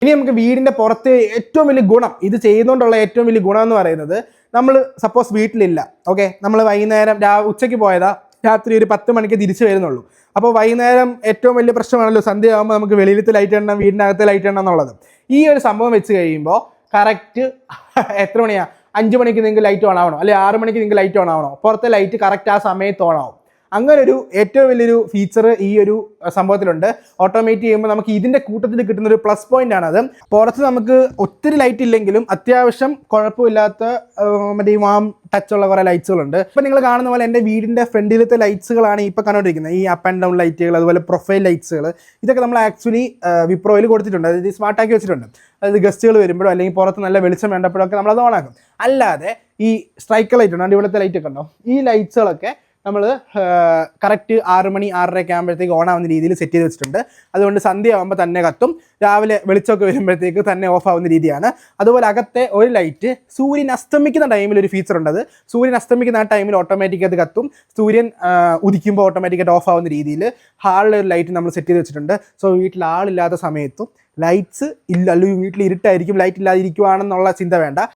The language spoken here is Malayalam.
ഇനി നമുക്ക് വീടിൻ്റെ പുറത്ത് ഏറ്റവും വലിയ ഗുണം, ഇത് ചെയ്യുന്നതുകൊണ്ടുള്ള ഏറ്റവും വലിയ ഗുണം എന്ന് പറയുന്നത്, നമ്മൾ സപ്പോസ് വീട്ടിലില്ല, ഓക്കെ, നമ്മൾ വൈകുന്നേരം ഉച്ചയ്ക്ക് പോയതാ, രാത്രി ഒരു 10 മണിക്ക് തിരിച്ചു വരുന്നുള്ളൂ. അപ്പോൾ വൈകുന്നേരം ഏറ്റവും വലിയ പ്രശ്നമാണല്ലോ സന്ധ്യ ആകുമ്പോൾ നമുക്ക് വെളിയിലത്തെ ലൈറ്റ് ഇടണം, വീടിനകത്തെ ലൈറ്റ് ഇടണം എന്നുള്ളത്. ഈ ഒരു സംഭവം വെച്ച് കഴിയുമ്പോൾ കറക്റ്റ് എത്ര മണിയാണ്, 5 മണിക്ക് നിങ്ങൾക്ക് ലൈറ്റ് ഓൺ ആവണോ, അല്ലെങ്കിൽ 6 മണിക്ക് നിങ്ങൾക്ക് ലൈറ്റ് ഓൺ ആവണോ, പുറത്തെ ലൈറ്റ് കറക്റ്റ് ആ സമയത്ത് ഓൺ ആവും. അങ്ങനെ ഒരു ഏറ്റവും വലിയൊരു ഫീച്ചർ ഈ ഒരു സംഭവത്തിലുണ്ട്. ഓട്ടോമേറ്റ് ചെയ്യുമ്പോൾ നമുക്ക് ഇതിൻ്റെ കൂട്ടത്തിൽ കിട്ടുന്ന ഒരു പ്ലസ് പോയിന്റ് ആണത്. പുറത്ത് നമുക്ക് ഒത്തിരി ലൈറ്റ് ഇല്ലെങ്കിലും അത്യാവശ്യം കുഴപ്പമില്ലാത്ത മറ്റേ വാം ടച്ചുള്ള കുറേ ലൈറ്റ്സുകളുണ്ട്. ഇപ്പം നിങ്ങൾ കാണുന്ന പോലെ എൻ്റെ വീടിൻ്റെ ഫ്രണ്ടിലത്തെ ലൈറ്റ്സുകളാണ് ഇപ്പോൾ കണ്ടുകൊണ്ടിരിക്കുന്നത്. ഈ അപ്പ് ആൻഡ് ഡൗൺ ലൈറ്റുകൾ, അതുപോലെ പ്രൊഫൈൽ ലൈറ്റ്സുകൾ, ഇതൊക്കെ നമ്മൾ ആക്ച്വലി വിപ്രോയിൽ കൊടുത്തിട്ടുണ്ട്. അതായത് സ്മാർട്ടാക്കി വെച്ചിട്ടുണ്ട്. അതായത് ഗസ്റ്റുകൾ വരുമ്പോഴോ അല്ലെങ്കിൽ പുറത്ത് നല്ല വെളിച്ചം വേണ്ടപ്പോഴൊക്കെ നമ്മളത് ഓണാക്കും. അല്ലാതെ ഈ സ്ട്രൈക്കർ ലൈറ്റ് ഉണ്ട്, അടിപൊളത്തെ ലൈറ്റ് ഒക്കെ ഉണ്ടോ, ഈ ലൈറ്റ്സുകളൊക്കെ നമ്മൾ കറക്റ്റ് 6 മണി 6:30 ആകുമ്പോഴത്തേക്ക് ഓണാവുന്ന രീതിയിൽ സെറ്റ് ചെയ്ത് വെച്ചിട്ടുണ്ട്. അതുകൊണ്ട് സന്ധ്യ ആകുമ്പോൾ തന്നെ കത്തും, രാവിലെ വെളിച്ചമൊക്കെ വരുമ്പോഴത്തേക്ക് തന്നെ ഓഫ് ആവുന്ന രീതിയാണ്. അതുപോലെ അകത്തെ ഒരു ലൈറ്റ് സൂര്യൻ അസ്തമിക്കുന്ന ടൈമിൽ ഒരു ഫീച്ചർ ഉണ്ട്. അത് സൂര്യൻ അസ്തമിക്കുന്ന ആ ടൈമിൽ ഓട്ടോമാറ്റിക്കായിട്ട് കത്തും, സൂര്യൻ ഉദിക്കുമ്പോൾ ഓട്ടോമാറ്റിക്കായിട്ട് ഓഫ് ആവുന്ന രീതിയിൽ ഹാളിലെ ഒരു ലൈറ്റ് നമ്മൾ സെറ്റ് ചെയ്ത് വെച്ചിട്ടുണ്ട്. സോ വീട്ടിൽ ആളില്ലാത്ത സമയത്തും ലൈറ്റ്സ് ഇല്ല, അല്ലെങ്കിൽ വീട്ടിൽ ഇരുട്ടായിരിക്കും, ലൈറ്റ് ഇല്ലാതിരിക്കുവാണെന്നുള്ള ചിന്ത വേണ്ട.